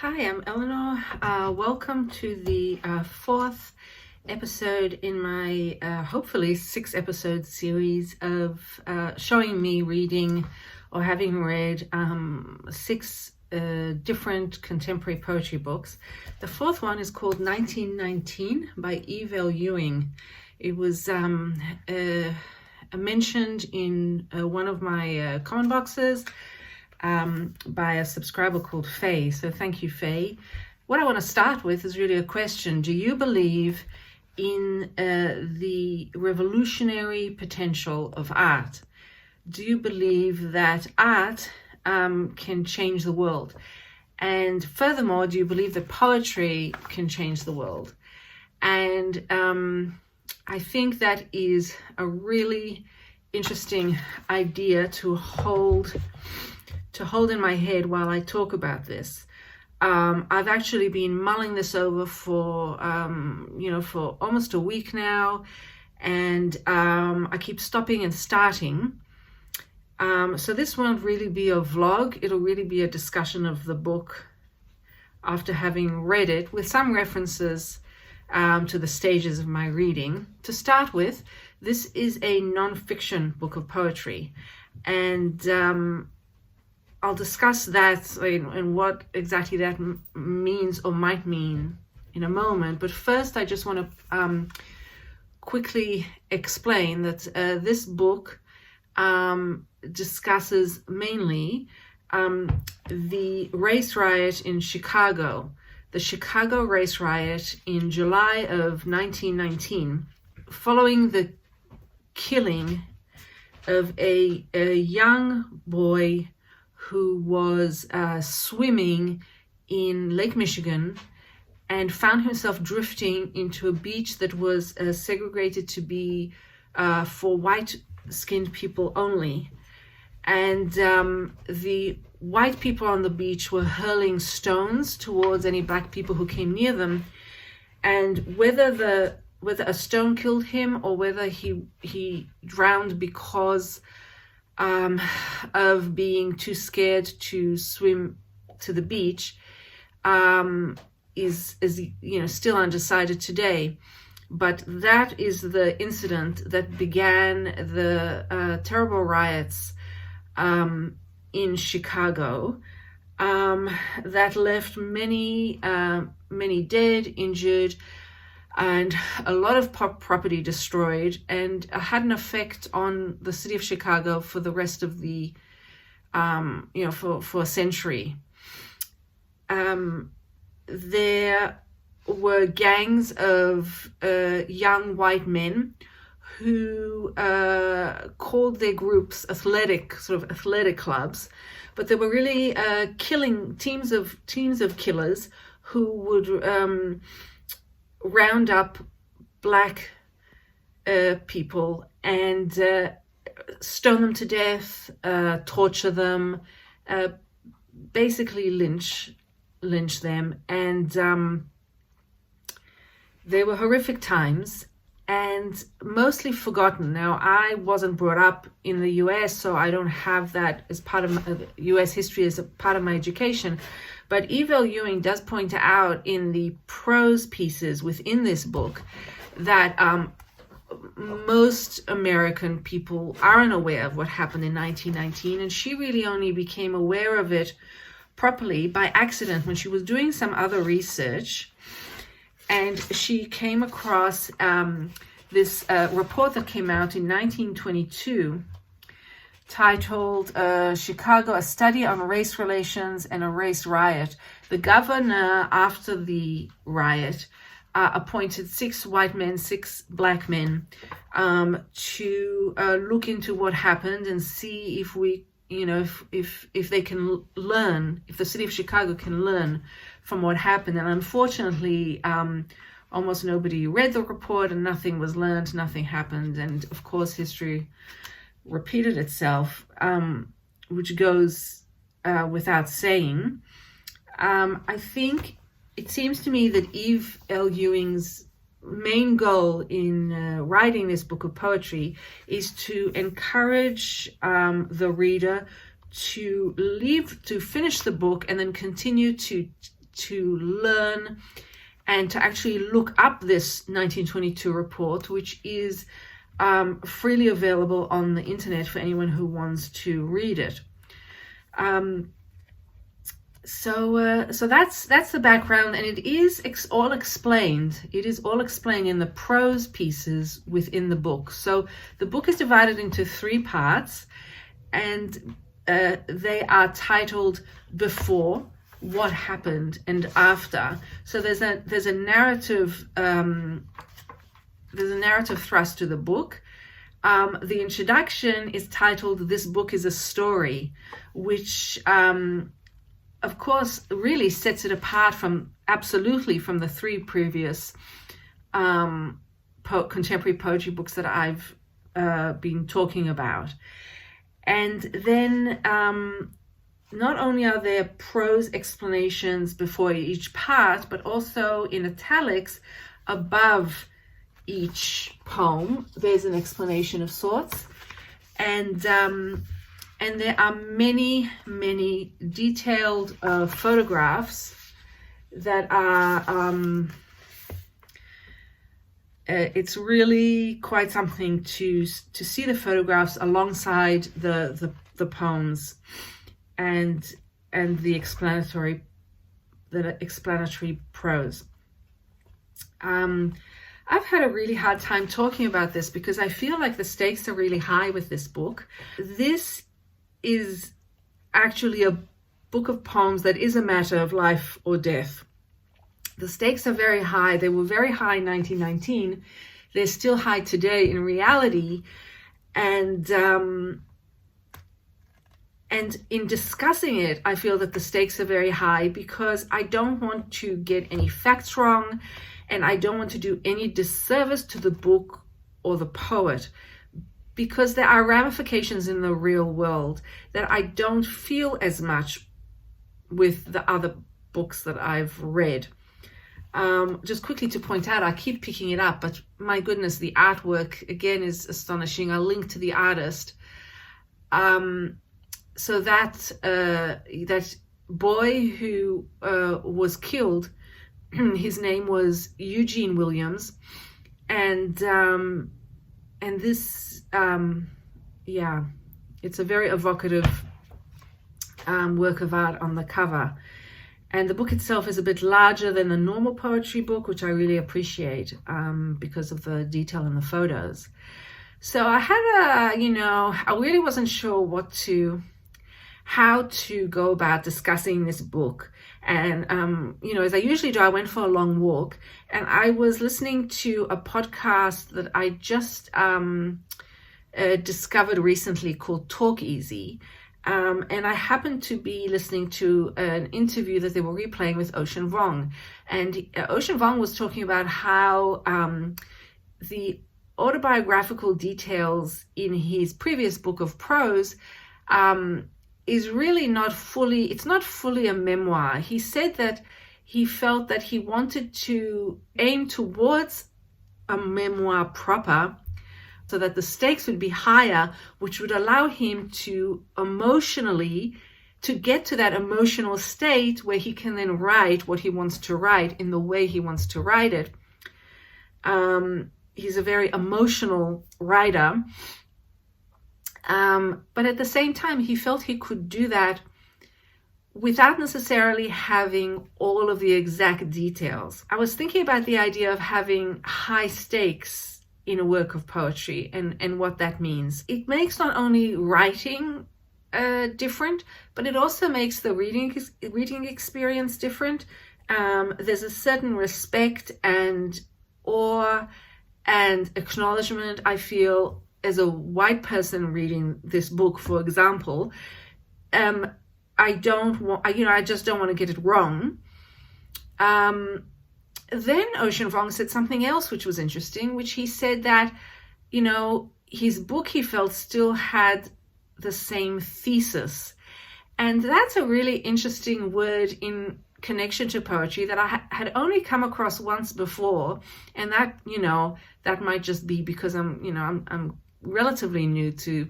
Hi, I'm Eleanor. Welcome to the fourth episode in my hopefully 6-episode series of showing me reading or having read 6 different contemporary poetry books. The fourth one is called 1919 by Ewing. It was mentioned in one of my comment boxes by a subscriber called Faye. So thank you, Faye. What I want to start with is really a question. Do you believe in the revolutionary potential of art? Do you believe that art can change the world? And furthermore, do you believe that poetry can change the world? And I think that is a really interesting idea to hold in my head while I talk about this. I've actually been mulling this over for almost a week now, and I keep stopping and starting. So this won't really be a vlog. It'll really be a discussion of the book after having read it, with some references to the stages of my reading. To start with, this is a non-fiction book of poetry, and I'll discuss that and what exactly that means or might mean in a moment. But first, I just want to quickly explain that this book discusses mainly the race riot in Chicago, the Chicago race riot in July of 1919, following the killing of a young boy who was swimming in Lake Michigan and found himself drifting into a beach that was segregated to be for white-skinned people only. And the white people on the beach were hurling stones towards any black people who came near them. And whether a stone killed him or whether he drowned because of being too scared to swim to the beach is still undecided today. But that is the incident that began the terrible riots in Chicago that left many dead, injured, and a lot of property destroyed, and had an effect on the city of Chicago for the rest of the, for a century. There were gangs of young white men who called their groups athletic clubs, but they were really killing teams of killers who would round up black people and stone them to death, torture them, basically lynch them. And they were horrific times and mostly forgotten. Now, I wasn't brought up in the US, so I don't have that as part of my US history as a part of my education. But Ewing does point out in the prose pieces within this book that most American people aren't aware of what happened in 1919, and she really only became aware of it properly by accident when she was doing some other research, and she came across this report that came out in 1922 titled Chicago, a Study on Race Relations and a Race Riot. The governor, after the riot, appointed 6 white men, 6 black men to look into what happened and see if we, if they can learn, if the city of Chicago can learn from what happened. And unfortunately, almost nobody read the report and nothing was learned, nothing happened. And of course, history repeated itself, which goes without saying. I think it seems to me that Eve L. Ewing's main goal in writing this book of poetry is to encourage the reader to finish the book and then continue to to learn and to actually look up this 1922 report, which is freely available on the internet for anyone who wants to read it. So that's the background, and it is all explained. It is all explained in the prose pieces within the book. So the book is divided into 3 parts, and they are titled Before, What Happened, and After. So there's a narrative. There's a narrative thrust to the book. The introduction is titled "This Book is a Story," which of course really sets it apart from the 3 previous contemporary poetry books that I've been talking about. And then not only are there prose explanations before each part, but also in italics above each poem there's an explanation of sorts, and there are many detailed photographs that are it's really quite something to see the photographs alongside the poems and the explanatory prose. I've had a really hard time talking about this because I feel like the stakes are really high with this book. This is actually a book of poems that is a matter of life or death. The stakes are very high. They were very high in 1919. They're still high today in reality. And in discussing it, I feel that the stakes are very high because I don't want to get any facts wrong, and I don't want to do any disservice to the book or the poet, because there are ramifications in the real world that I don't feel as much with the other books that I've read. Just quickly to point out, I keep picking it up, but my goodness, the artwork again is astonishing. I'll link to the artist. So that boy who was killed, his name was Eugene Williams, and this it's a very evocative work of art on the cover. And the book itself is a bit larger than the normal poetry book, which I really appreciate because of the detail in the photos. So I had I really wasn't sure how to go about discussing this book. And, as I usually do, I went for a long walk, and I was listening to a podcast that I just discovered recently called Talk Easy. And I happened to be listening to an interview that they were replaying with Ocean Vuong. And Ocean Vuong was talking about how the autobiographical details in his previous book of prose is really not fully a memoir. He said that he felt that he wanted to aim towards a memoir proper, so that the stakes would be higher, which would allow him to get to that emotional state where he can then write what he wants to write in the way he wants to write it. He's a very emotional writer. But at the same time, he felt he could do that without necessarily having all of the exact details. I was thinking about the idea of having high stakes in a work of poetry and what that means. It makes not only writing different, but it also makes the reading experience different. There's a certain respect and awe and acknowledgement, I feel, as a white person reading this book, for example. I just don't want to get it wrong. Then Ocean Vuong said something else which was interesting, which he said that, his book, he felt, still had the same thesis. And that's a really interesting word in connection to poetry that I had only come across once before. And that, that might just be because I'm relatively new to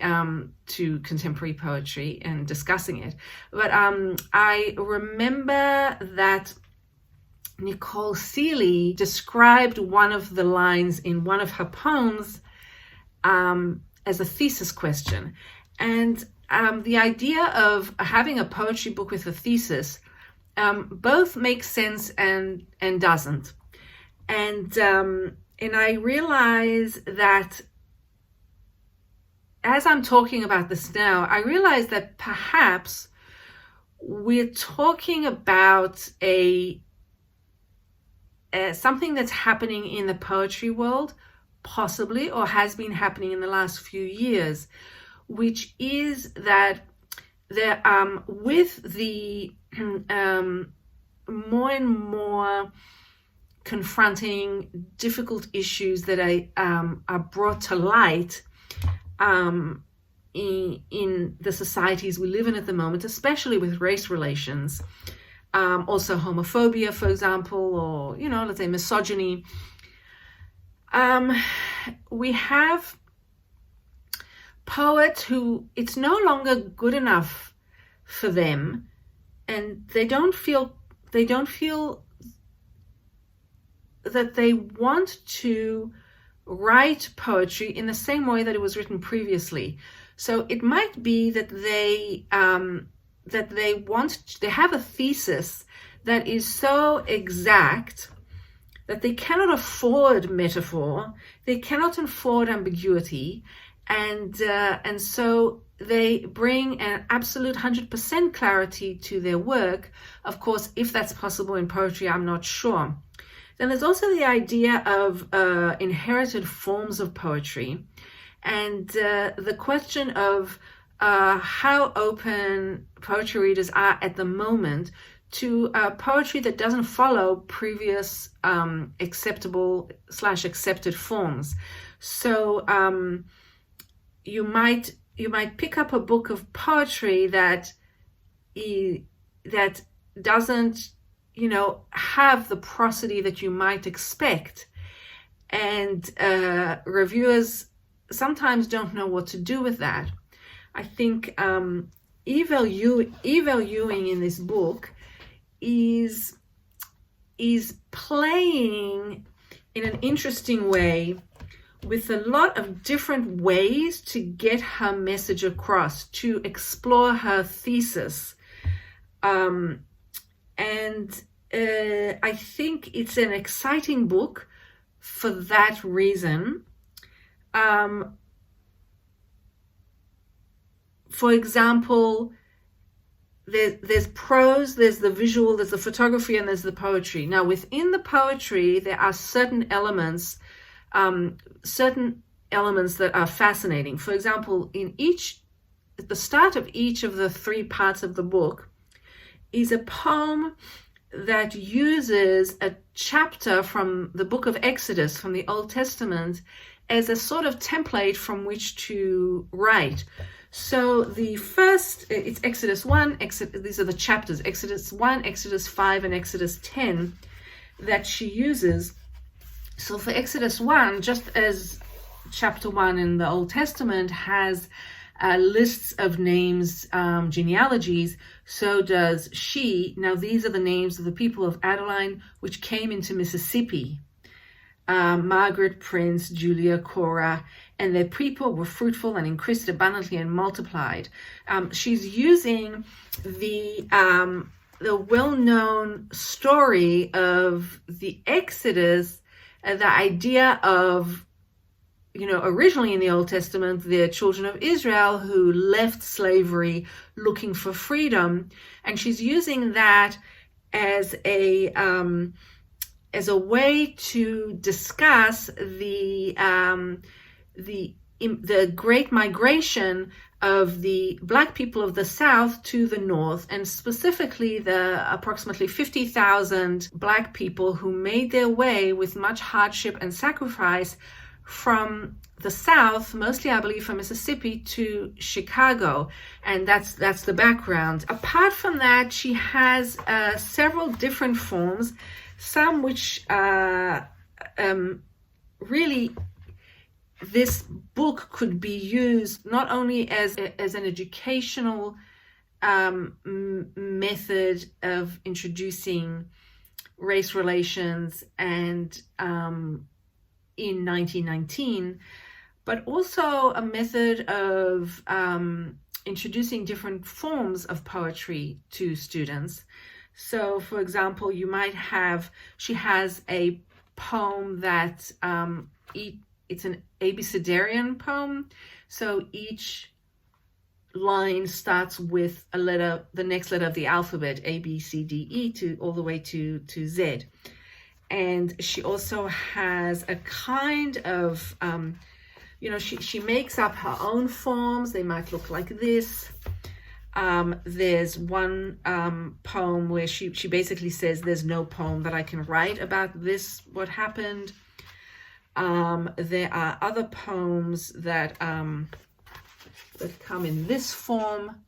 to contemporary poetry and discussing it. But I remember that Nicole Seeley described one of the lines in one of her poems as a thesis question. And the idea of having a poetry book with a thesis both makes sense and doesn't. And I realize that as I'm talking about this now, I realize that perhaps we're talking about something that's happening in the poetry world, possibly, or has been happening in the last few years, which is that there, with the more and more confronting difficult issues that are brought to light in the societies we live in at the moment, especially with race relations, also homophobia, for example, or, let's say misogyny. We have poets who it's no longer good enough for them, and they don't feel that they want to write poetry in the same way that it was written previously. So it might be that they have a thesis that is so exact that they cannot afford metaphor, they cannot afford ambiguity, and so they bring an absolute 100% clarity to their work. Of course, if that's possible in poetry, I'm not sure. Then there's also the idea of inherited forms of poetry, and the question of how open poetry readers are at the moment to poetry that doesn't follow previous acceptable/accepted forms. So you might pick up a book of poetry that doesn't have the prosody that you might expect, and reviewers sometimes don't know what to do with that. I think Ewing in this book is playing in an interesting way with a lot of different ways to get her message across, to explore her thesis. And I think it's an exciting book for that reason. For example, there's prose, there's the visual, there's the photography, and there's the poetry. Now, within the poetry, there are certain elements that are fascinating. For example, at the start of each of the three parts of the book is a poem that uses a chapter from the book of Exodus, from the Old Testament, as a sort of template from which to write. So the first, it's Exodus 1, these are the chapters, Exodus 1, Exodus 5, and Exodus 10 that she uses. So for Exodus 1, just as chapter 1 in the Old Testament has lists of names, genealogies, so does she. Now these are the names of the people of Adeline which came into Mississippi. Margaret, Prince, Julia, Cora, and their people were fruitful and increased abundantly and multiplied. She's using the well-known story of the Exodus, the idea of, originally in the Old Testament, the children of Israel who left slavery looking for freedom, and she's using that as a way to discuss the great migration of the Black people of the South to the North, and specifically the approximately 50,000 Black people who made their way with much hardship and sacrifice from the South, mostly I believe from Mississippi, to Chicago. And that's the background. Apart from that, she has several different forms, some which really this book could be used not only as an educational method of introducing race relations and in 1919, but also a method of introducing different forms of poetry to students. So, for example, you might have, she has a poem that it's an abecedarian poem. So each line starts with a letter, the next letter of the alphabet, A, B, C, D, E, to all the way to Z. And she also has a kind of, she makes up her own forms. They might look like this. There's one poem where she basically says, there's no poem that I can write about this, what happened. There are other poems that come in this form.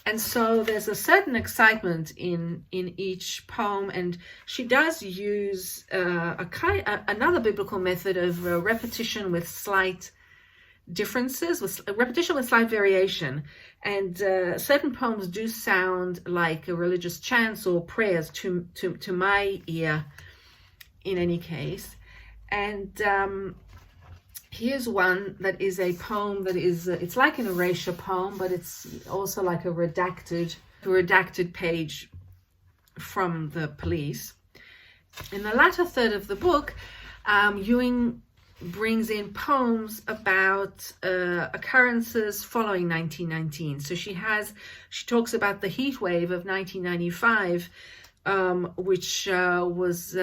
And so there's a certain excitement in each poem, and she does use another biblical method of repetition with slight differences, with repetition with slight variation. And certain poems do sound like a religious chants or prayers to my ear, in any case. And here's one that is a poem that is, it's like an erasure poem, but it's also like a redacted page from the police. In the latter third of the book, Ewing brings in poems about occurrences following 1919. So she talks about the heat wave of 1995, which was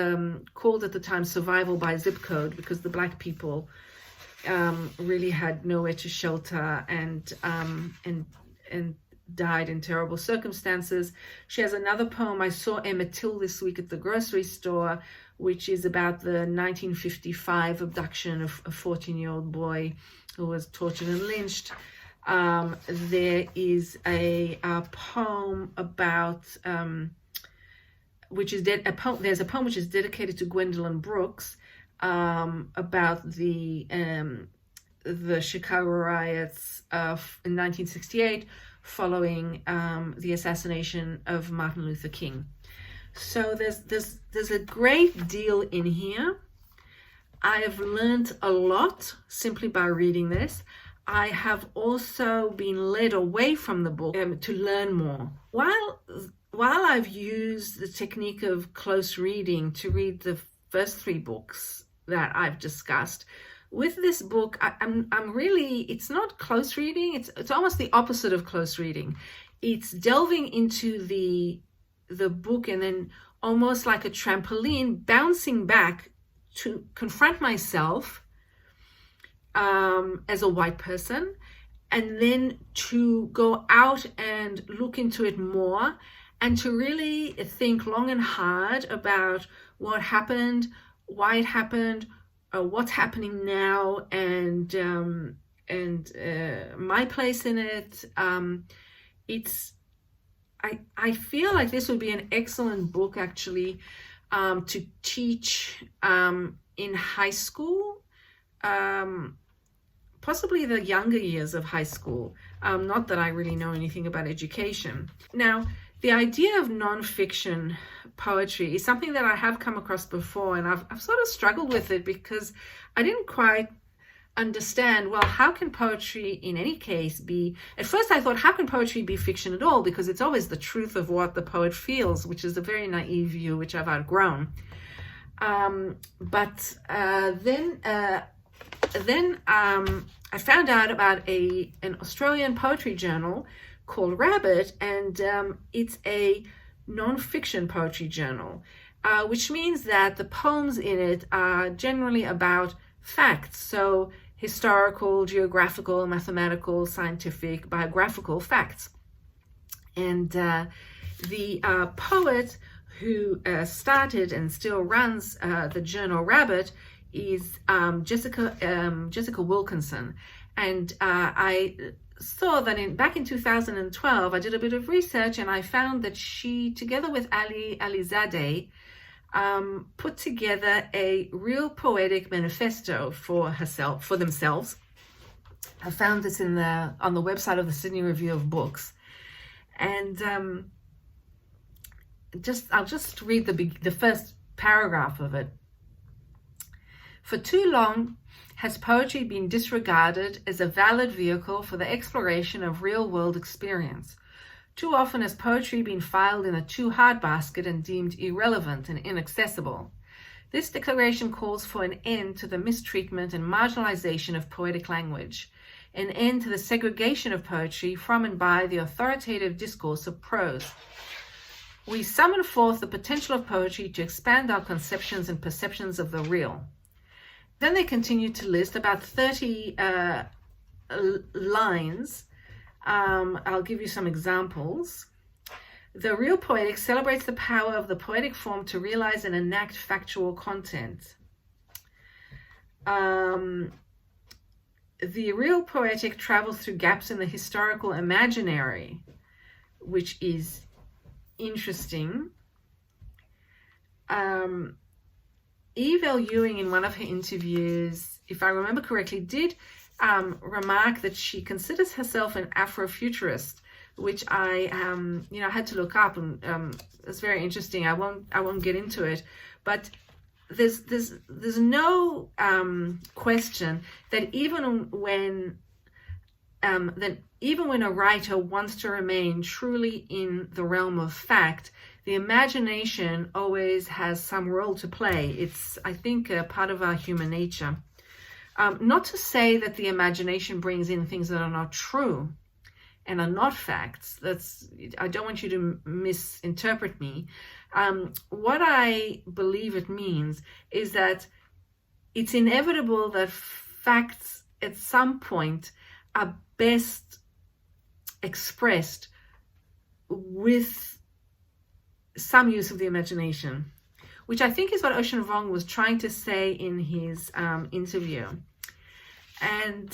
called at the time survival by zip code, because the black people really had nowhere to shelter and died in terrible circumstances. She has another poem, I saw Emmett Till this week at the grocery store, which is about the 1955 abduction of a 14-year-old boy who was tortured and lynched. There is a poem about there's a poem which is dedicated to Gwendolyn Brooks, about the Chicago riots in 1968 following the assassination of Martin Luther King. So there's a great deal in here. I have learned a lot simply by reading this. I have also been led away from the book to learn more. While I've used the technique of close reading to read the first 3 books that I've discussed, with this book, I'm really, it's not close reading. It's almost the opposite of close reading. It's delving into the book and then almost like a trampoline, bouncing back to confront myself as a white person, and then to go out and look into it more, and to really think long and hard about what happened, why it happened, what's happening now, and my place in it. I feel like this would be an excellent book actually to teach in high school, possibly the younger years of high school. Not that I really know anything about education. Now, the idea of nonfiction poetry is something that I have come across before, and I've sort of struggled with it because I didn't quite understand, well, how can poetry in any case be, at first I thought, how can poetry be fiction at all? Because it's always the truth of what the poet feels, which is a very naive view, which I've outgrown. But then I found out about an Australian poetry journal called Riot, and it's a non-fiction poetry journal, which means that the poems in it are generally about facts, so historical, geographical, mathematical, scientific, biographical facts. And the poet who started and still runs the journal Riot is Jessica Wilkinson. And I saw that back in 2012, I did a bit of research, and I found that she, together with Ali Zadeh, put together a real poetic manifesto for themselves. I found this on the website of the Sydney Review of Books, and I'll just read the first paragraph of it. For too long has poetry been disregarded as a valid vehicle for the exploration of real-world experience. Too often has poetry been filed in a too hard basket and deemed irrelevant and inaccessible. This declaration calls for an end to the mistreatment and marginalization of poetic language, an end to the segregation of poetry from and by the authoritative discourse of prose. We summon forth the potential of poetry to expand our conceptions and perceptions of the real. Then they continue to list about 30 lines. I'll give you some examples. The real poetic celebrates the power of the poetic form to realize and enact factual content. The real poetic travels through gaps in the historical imaginary, which is interesting. Ewing, in one of her interviews, if I remember correctly, did remark that she considers herself an Afrofuturist, which I had to look up, and it's very interesting. I won't get into it, but there's no question that even when a writer wants to remain truly in the realm of fact, the imagination always has some role to play. It's, I think, a part of our human nature. Not to say that the imagination brings in things that are not true and are not facts. I don't want you to misinterpret me. What I believe it means is that it's inevitable that facts at some point are best expressed with some use of the imagination, which I think is what Ocean Vuong was trying to say in his interview. And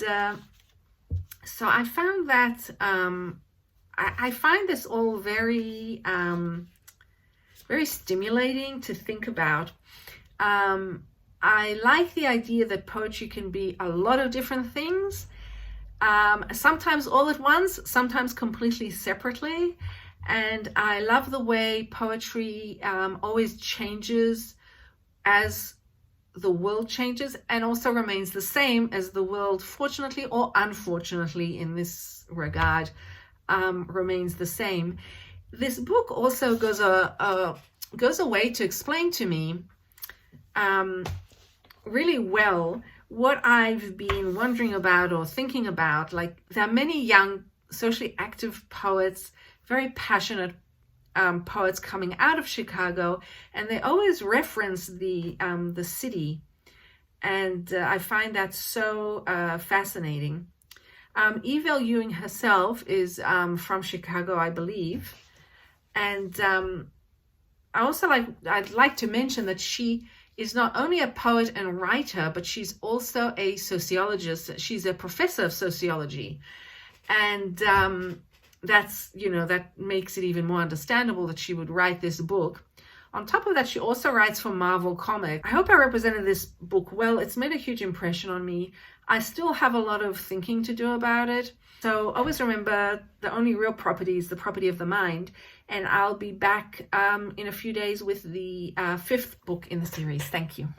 so I found that I find this all very very stimulating to think about. I like the idea that poetry can be a lot of different things, sometimes all at once, sometimes completely separately. And I love the way poetry always changes as the world changes, and also remains the same as the world, fortunately or unfortunately in this regard, remains the same. This book also goes a way to explain to me really well what I've been wondering about or thinking about. Like, there are many young, socially active poets, very passionate poets coming out of Chicago, and they always reference the city, and I find that so fascinating. Ewing herself is from Chicago, I believe, and I'd like to mention that she is not only a poet and writer, but she's also a sociologist. She's a professor of sociology, and that makes it even more understandable that she would write this book. On top of that, she also writes for Marvel Comics. I hope I represented this book well. It's made a huge impression on me. I still have a lot of thinking to do about it. So always remember, the only real property is the property of the mind. And I'll be back in a few days with the 5th book in the series. Thank you.